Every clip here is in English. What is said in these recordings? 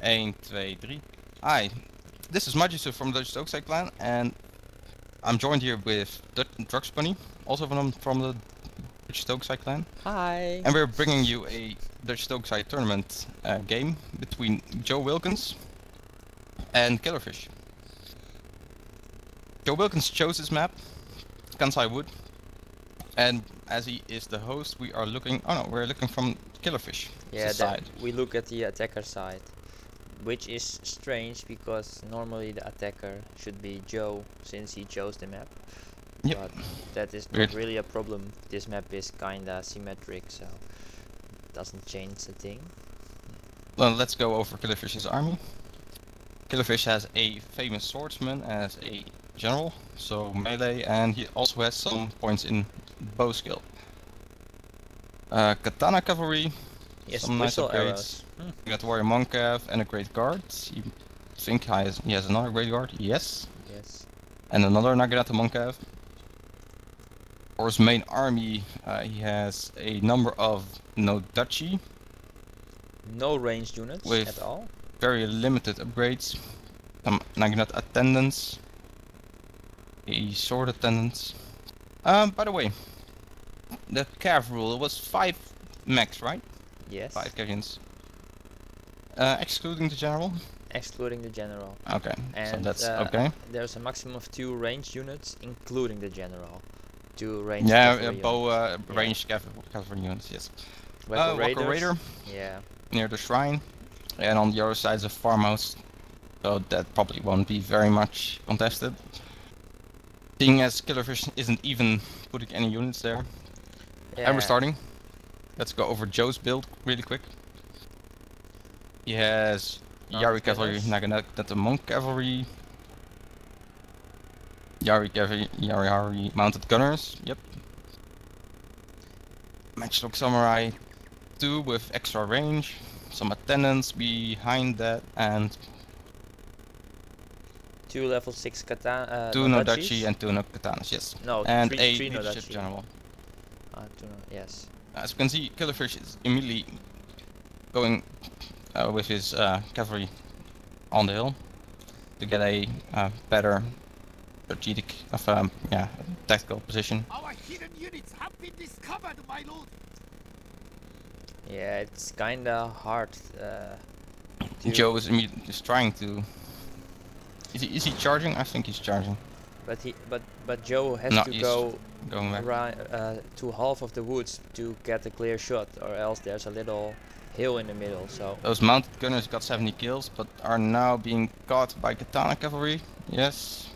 1, 2, 3. Hi, this is Majisu from the Dokusai clan, and I'm joined here with Drugs Bunny, also from the Dokusai clan. Hi! And we're bringing you a Dutch Dokusai tournament game between Joe Wilkens and Killerfisch. Joe Wilkens chose this map, Kansai Wood, and as he is the host, we are looking. Oh no, we're looking from Killerfisch. Yeah, side. We look at the attacker side, which is strange because normally the attacker should be Joe since he chose the map. Yep. But that is not really a problem. This map is kinda symmetric, so it doesn't change the thing. Well, let's go over Killerfisch's army. Killerfisch has a famous swordsman as a general, so melee, and he also has some points in bow skill. Katana cavalry, Yes, some nice whistle upgrades. arrows. You got warrior monk cav and a great guard. You think he has another great guard? Yes. Yes. And another Nagata monk cav. For his main army, he has a number of no duchy. No ranged units with at all. Very limited upgrades. Some Naginata attendants. A sword attendants. By the way, the cav rule was 5 max, right? Yes. 5 cavians. Excluding the general? Excluding the general. Okay, And so that's okay. There's a maximum of 2 ranged units, including the general. 2 ranged bow ranged cavalry units, yes. Walker Raider, yeah, near the shrine. And on the other side is a farmhouse. So that probably won't be very much contested. Seeing as Killerfisch isn't even putting any units there. yeah. And we're starting. Let's go over Joe's build really quick. He has Yari cavalry, Naginata monk cavalry, Yari cavalry, Yari mounted gunners. Yep. Matchlock samurai 2 with extra range, some attendants behind that, and 2 level 6 katana. 2 nodachi and 2 no katanas. Yes. No, and three a nodachi. leadership general. 2 yes. As you can see, Killerfisch is immediately going with his cavalry on the hill to get a better strategic, tactical position. Our hidden units have been discovered, my lord. Yeah, it's kinda hard. Joe is trying to. Is he charging? I think he's charging. But Joe has to go going back. right to half of the woods to get a clear shot, or else there's a little hill in the middle. So those mounted gunners got 70 kills, but are now being caught by katana cavalry. Yes.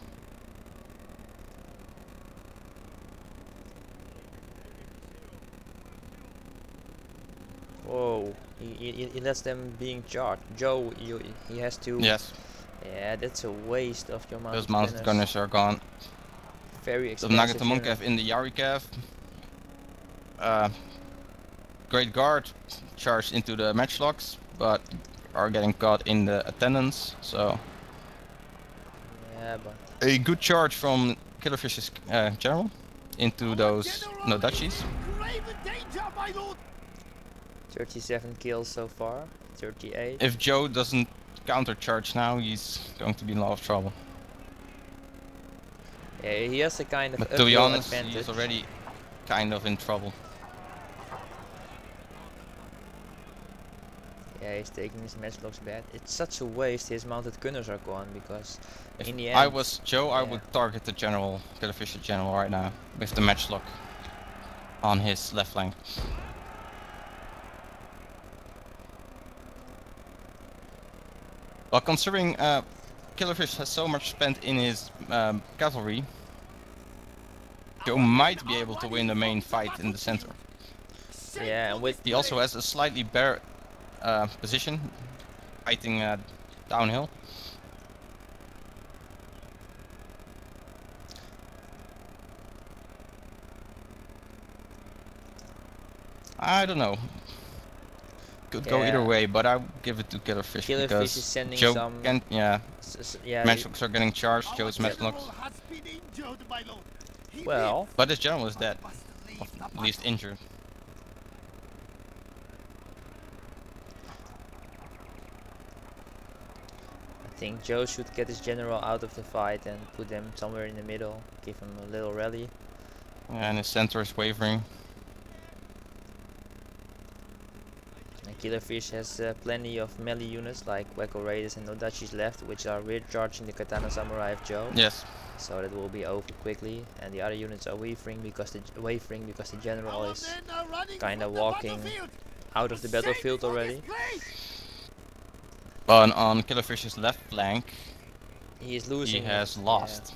whoa, he lets them being charged. Joe, he has to. Yes. Yeah, that's a waste of your mounted. Those mounted gunners are gone. Very The expensive. Nagata monk cav in the Yari cav. Great guard charged into the matchlocks, but are getting caught in the attendants. So Yeah, but a good charge from Killerfish's general into those nodachis. Grave danger, my lord. 37 kills so far. 38. If Joe doesn't counter charge now, he's going to be in a lot of trouble. Yeah, he has a kind of But to be uphill honest, advantage. he's already kind of in trouble. Yeah, he's taking his matchlocks bad. It's such a waste his mounted gunners are gone, because If in the end... I was Joe, I yeah. would target the general, Killerfish general right now, with the matchlock on his left flank. Well, considering Killerfish has so much spent in his cavalry, Joe might be able to win the main fight in the center. Yeah, and with He also has a slightly better position fighting downhill. I don't know. Could go either Yeah. way, but I'll give it to Killerfish Killerfish because is sending Joe some. can't. Yeah, Yeah. matchlocks are getting charged. Our Joe's general matchlocks, has been injured, my lord. He Well, lives, but his general is but dead, must leave or the at least battle. injured. I think Joe should get his general out of the fight and put them somewhere in the middle. Give him a little rally. And his center is wavering. And Killerfish has plenty of melee units like Wacko Raiders and Nodachis left, which are rear charging the Katana Samurai of Joe. Yes. So that will be over quickly, and the other units are wavering because the general Our is men are running kinda from the walking battlefield. out of the Shame battlefield for this already. place. But on Killerfish's left flank, He is he losing. has yeah. lost.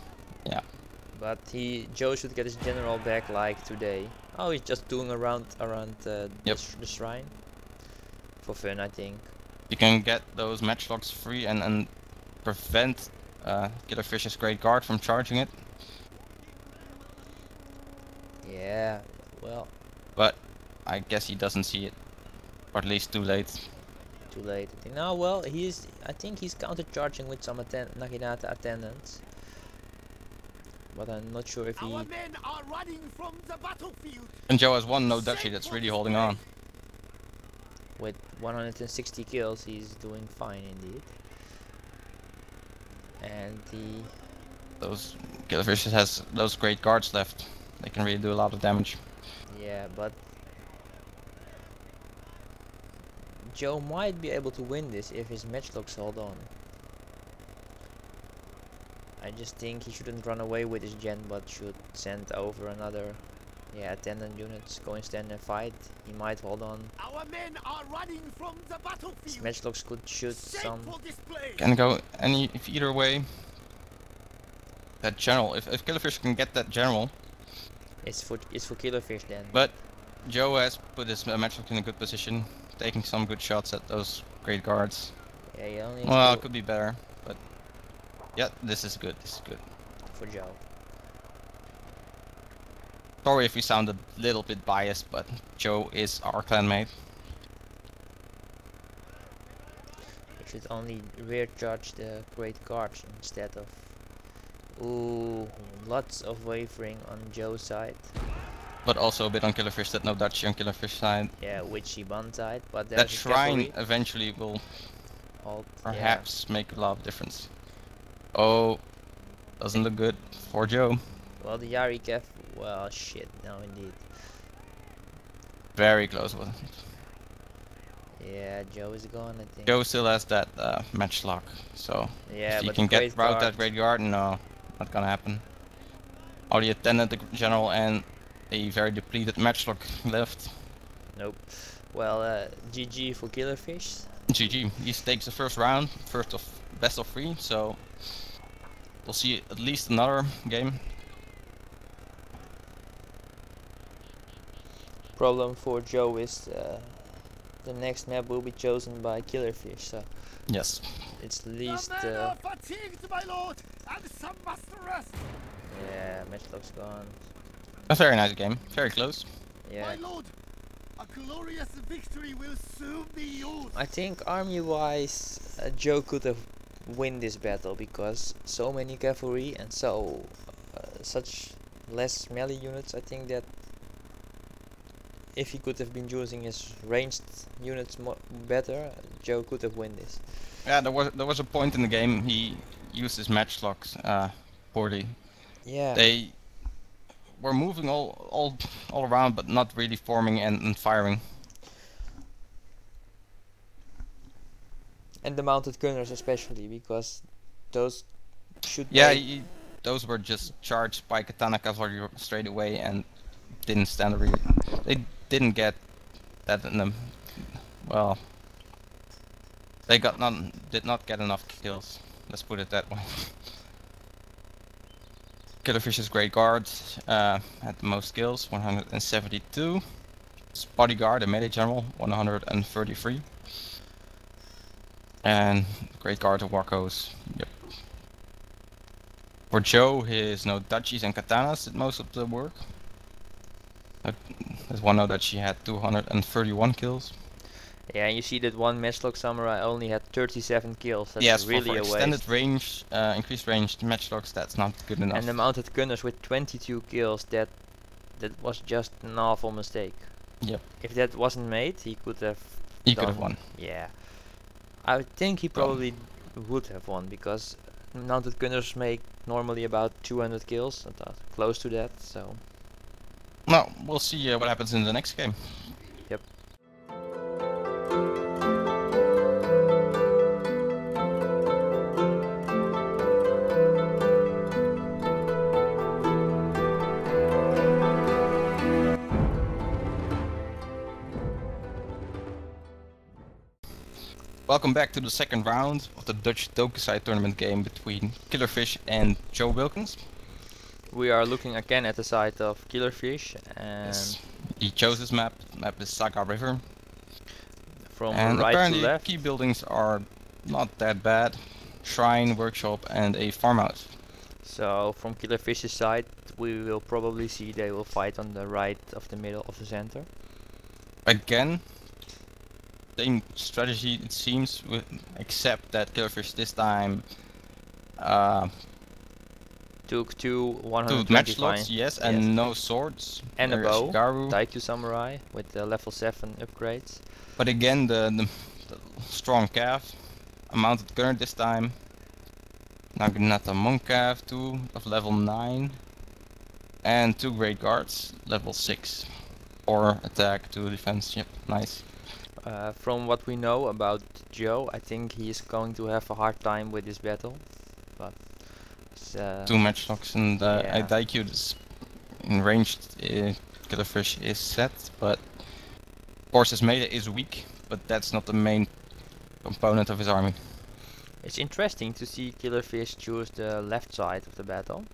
But Joe should get his general back like today. Oh, he's just doing around Yep. the shrine for fun, I think. You can get those matchlocks free and prevent Killerfish's Great Guard from charging it. Yeah, well, But I guess he doesn't see it, or at least too late. too late. I think. No, well, I think he's counter-charging with some Naginata attendants. But I'm not sure if he. Our men are running from the battlefield. And Joe has one no duchy that's really holding on. With 160 kills, he's doing fine indeed. And Those Killerfish has those Great Guards left. They can really do a lot of damage. yeah, but Joe might be able to win this if his matchlocks hold on. I just think he shouldn't run away with his gen, but should send over another, attendant units, go and stand and fight. He might hold on. Our men are running from the His battlefield. matchlocks could shoot some. Shameful display. Can go either way. That general, if Killerfish can get that general, It's for Killerfish then. but Joe has put his matchlock in a good position, taking some good shots at those Great Guards. Yeah, he only Well, needs it could be better, but yeah, this is good. This is good. for Joe. Sorry if we sound a little bit biased, but Joe is our clanmate. He should only rear charge the Great Guards instead of. Ooh, lots of wavering on Joe's side. But also a bit on Killerfish, that no Dutch on Killerfish side. Yeah, Witchy Bun side, but there's That a shrine cavalry eventually will halt. perhaps make a lot of difference. Oh, doesn't look good for Joe. Yeah. Well, the Yari Kev. Well, shit. No, indeed. Very close with it. Yeah, Joe is gone, I think. Joe still has that matchlock, so Yeah, if he but can the get Great route Guard. that Great Guard, no, not gonna happen. Only attendant the general and a very depleted matchlock left. Nope. Well, GG for Killerfish. GG. He takes the first round, first of best of 3, so we'll see at least another game. Problem for Joe is the next map will be chosen by Killerfish, so Yes. it's The least. men are fatigued, my lord, and some must rest. Yeah, matchlock's gone. A very nice game, very close. Yeah. My lord, a glorious victory will soon be yours. I think army-wise, Joe could have win this battle because so many cavalry and such less melee units. I think that if he could have been using his ranged units better, Joe could have win this. Yeah, there was a point in the game he used his matchlocks poorly. Yeah. They were moving all around, but not really forming and firing. And the mounted gunners especially, because those should. Yeah, make- those were just charged by katana cavalry straight away and didn't stand a they didn't get that in them. Well, they did not get enough kills. Let's put it that way. Killerfish's Great Guard had the most kills, 172. His bodyguard, the melee general, 133. And Great Guard of Warcos. Yep. For Joe, his no duchies and katanas did most of the work. There's one note that she had 231 kills. Yeah, you see that one Matchlock Samurai only had 37 kills. That's Yes, really for a extended waste. range, increased range matchlocks, that's not good enough. And the mounted gunners with 22 kills, that was just an awful mistake. Yep. If that wasn't made, he could have He could have won. Yeah. I think he probably would have won, because mounted gunners make normally about 200 kills, close to that, so... Well, we'll see what happens in the next game. Yep. Welcome back to the second round of the Dutch Dokusai tournament game between Killerfisch and Joe Wilkens. We are looking again at the side of Killerfisch, and Yes. He chose his map. The map is Saga River. from And right to apparently left. key buildings are not that bad. Shrine, workshop and a farmhouse. So from Killerfish's side, we will probably see they will fight on the right of the middle of the center. Again, same strategy it seems, except that Killerfisch this time Took two two 125 matchlocks, yes, and yes. no swords. And a Very bow, Shigaru. Daikyu Samurai with the level 7 upgrades. But again, the strong calf, a mounted gunner this time. Naginata monk calf, 2 of level 9. And 2 great guards, level 6. 4 attack, 2 defense, yep, nice. From what we know about Joe, I think he is going to have a hard time with this battle. But 2 matchlocks and yeah. a Daikyu is in ranged Killerfisch is set, but of course his melee is weak, but that's not the main component of his army. It's interesting to see Killerfisch choose the left side of the battle.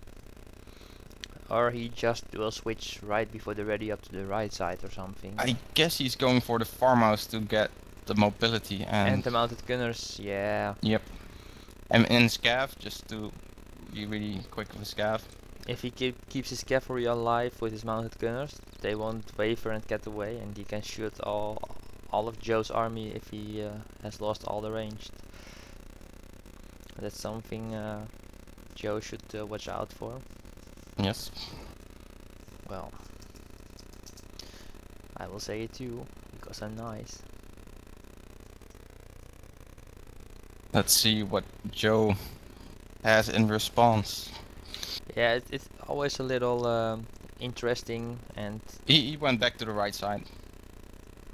Or he just will switch right before they're ready up to the right side or something. I guess he's going for the farmhouse to get the mobility And the mounted gunners, yeah. Yep. And scav, just to be really quick with scav. If he keeps his cavalry alive with his mounted gunners, they won't waver and get away, and he can shoot all of Joe's army if he has lost all the ranged. That's something Joe should watch out for. Yes. Well, I will say it too, because I'm nice. Let's see what Joe has in response. Yeah, it's always a little interesting, and He went back to the right side.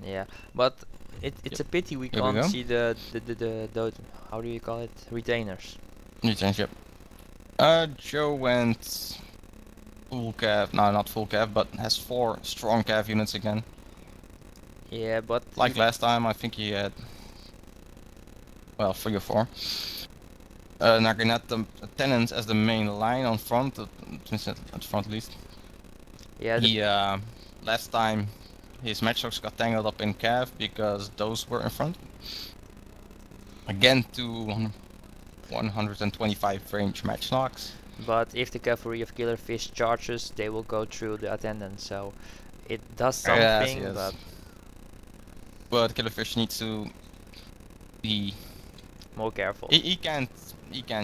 yeah, but it's a pity we Here we can't go. see the how do you call it, retainers. Retains, yep. Joe went full cav, no not full cav, but has 4 strong cav units again. Yeah, but Like last time, I think he had, well, 3 or 4. Naginata tenants as the main line on front, at the front at least. yeah, He, last time his matchlocks got tangled up in cav because those were in front. Again, 2 125 range matchlocks. but if the cavalry of Killerfisch charges, they will go through the attendant, so it does something, Yes. But Killerfisch needs to be. more careful. He can't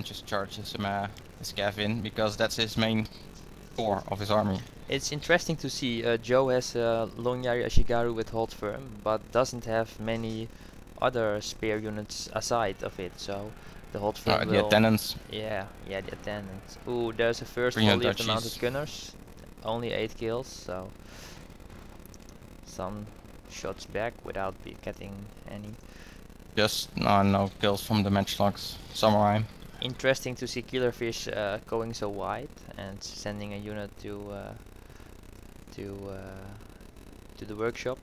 just charge his cav in because that's his main core of his army. It's interesting to see Joe has Longyari Ashigaru with hold firm, but doesn't have many other spear units aside of it, so the hold firm The attendants. Yeah, the attendants. Ooh, there's a first 300 volley of the duchies. mounted gunners. Only 8 kills, so some shots back without getting any. Just no kills from the matchlocks. Samurai. Interesting to see Killerfisch going so wide and sending a unit to the workshop.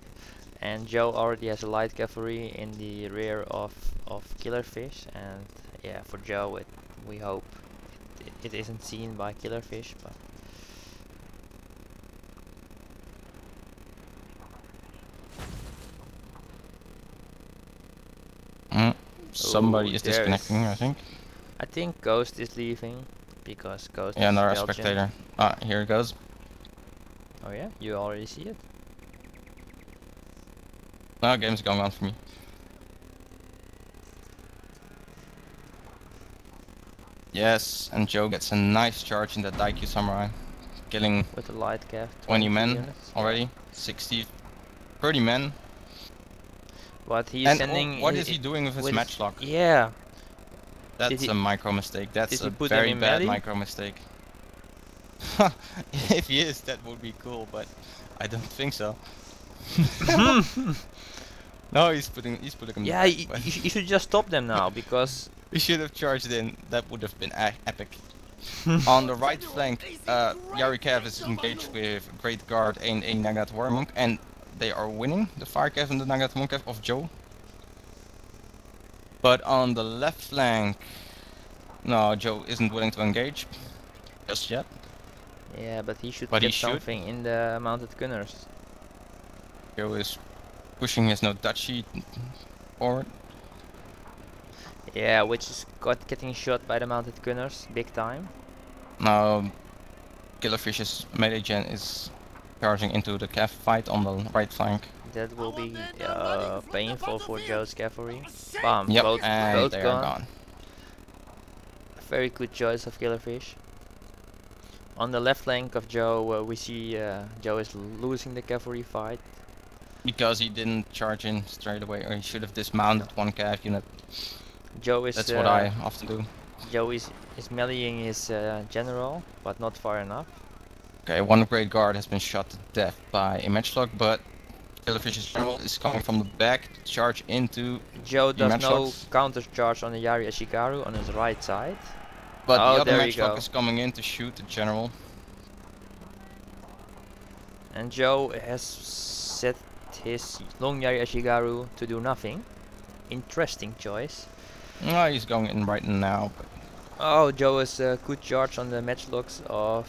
And Joe already has a light cavalry in the rear of Killerfisch, and yeah, for Joe we hope it isn't seen by Killerfisch, but Somebody is there's- disconnecting, I think. I think Ghost is leaving because Ghost Yeah, is another Belgian. spectator. Ah, here it goes. Oh yeah, you already see it. No, game's going on for me. Yes, and Joe gets a nice charge in the Daikyu Samurai, killing With the light cap. 20 men units. already. 60, 30 men. But he's And sending. what is he doing with his matchlock? Yeah. That's he- a micro mistake. That's did he a put them very in bad melee? micro mistake. If he is, that would be cool, but I don't think so. No, he's putting them. Yeah, you should just stop them now because. We should have charged in. That would have been epic. On the right flank, Yarikev is engaged with Great Guard and a Nagata War Monk, and they are winning the Fire Cav and the Nagata Monk Cav of Joe. But on the left flank, no, Joe isn't willing to engage just yet. Yeah, but he should But he get should. something in the mounted gunners. Joe is pushing his no Dachi forward. Yeah, which is getting shot by the mounted gunners big time. Now, Killerfish's melee gen is charging into the Cav fight on the right flank. That will be painful for Joe's cavalry. Bam, Yep, both and they are gone. gone. Very good choice of Killerfish. On the left flank of Joe, we see Joe is losing the cavalry fight. Because he didn't charge in straight away, or he should have dismounted one Cav unit. Joe is. That's what I often do. Joe is meleeing his general, but not far enough. Okay, one Great Guard has been shot to death by a matchlock, but Killerfish's general is coming from the back to charge into Joe the does no matchlocks. counter charge on the Yari Ashigaru on his right side. But Oh, the other there you matchlock go. is coming in to shoot the general. And Joe has set his long Yari Ashigaru to do nothing. Interesting choice. No, he's going in right now. But Oh, Joe has a good charge on the matchlocks of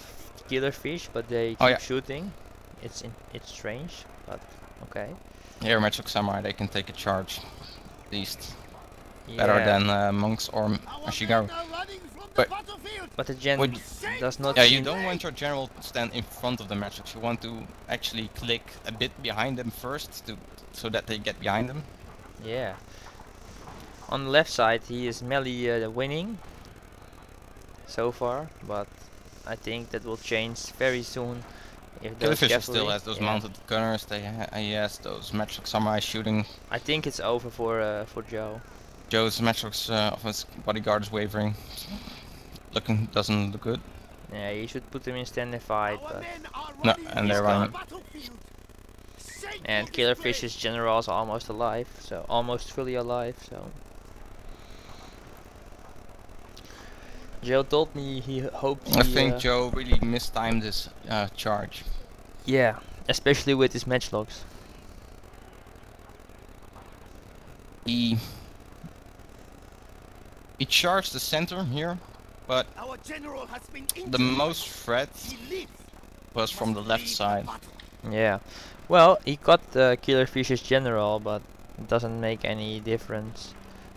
Killerfish, but they keep Oh, yeah. shooting. It's strange, but okay. here, matchlock samurai, they can take a charge. At least better than monks or Ashigaru. But- But the gen Would- does not. Yeah, you seem- don't want your general to stand in front of the matchlocks. You want to actually click a bit behind them first, so that they get behind them. Yeah. On the left side, he is melee winning so far, but I think that will change very soon. If those Killerfish still cavalry- has those yeah. mounted gunners. He has those matchlock samurai shooting. I think it's over for Joe. Joe's matchlocks of his bodyguard is wavering. Doesn't look good. Yeah, you should put him in standing fight, but No, and they're He's running. and Killerfish's general is almost alive, so almost fully alive. So Joe told me he hoped. I he, think Joe really mistimed his charge. Yeah, especially with his matchlocks. He charged the center here, but Our general has been the injured. most threat He lives. was from the left side. Yeah, well, he got Killerfish's general, but it doesn't make any difference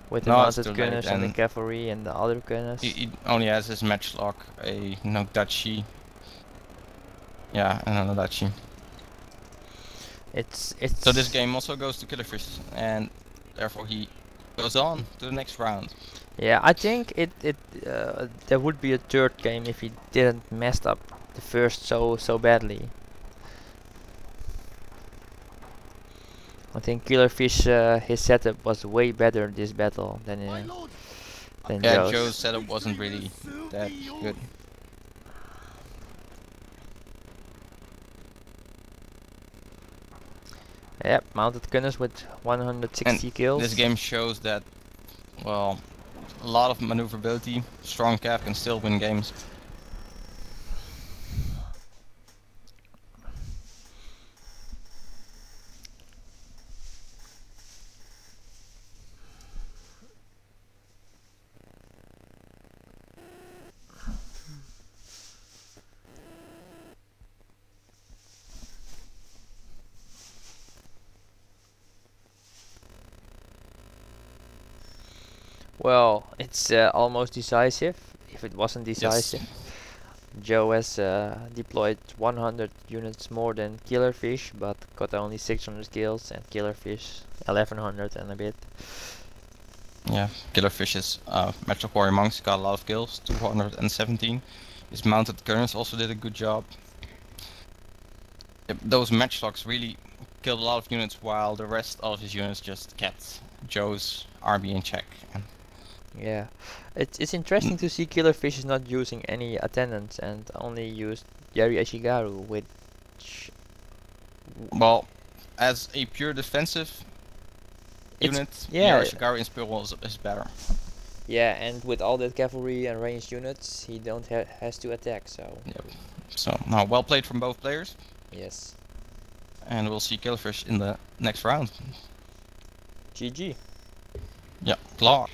with the No, it's mounted too late, gunners and the and cavalry and the other gunners. He only has his matchlock, a Nogdachi. Yeah, and a Nogdachi. It's So this game also goes to Killerfish, and therefore he goes on to the next round. Yeah, I think there would be a third game if he didn't messed up the first so badly. I think Killerfish his setup was way better this battle than My lord, Yeah, Joe's. Joe's setup wasn't really that good. Yep, mounted gunners with 160 kills. This game shows that, well, a lot of maneuverability, strong Cav can still win games. Well, it's almost decisive. If it wasn't decisive, Joe has deployed 100 units more than Killerfish, but got only 600 kills, and Killerfish 1100 and a bit. Yeah, Killerfish's Metro Quarry Monks got a lot of kills, 217. His mounted gunners also did a good job. Those matchlocks really killed a lot of units, while the rest of his units just kept Joe's army in check. Yeah, it's interesting to see Killerfish is not using any attendants and only used Yari Ashigaru, which Well, as a pure defensive unit, yeah. Ashigaru in Spiral is better. Yeah, and with all that cavalry and ranged units, he don't has to attack. So Yep. So now, well played from both players, yes, and we'll see Killerfish in the next round. GG. Yeah, Clark.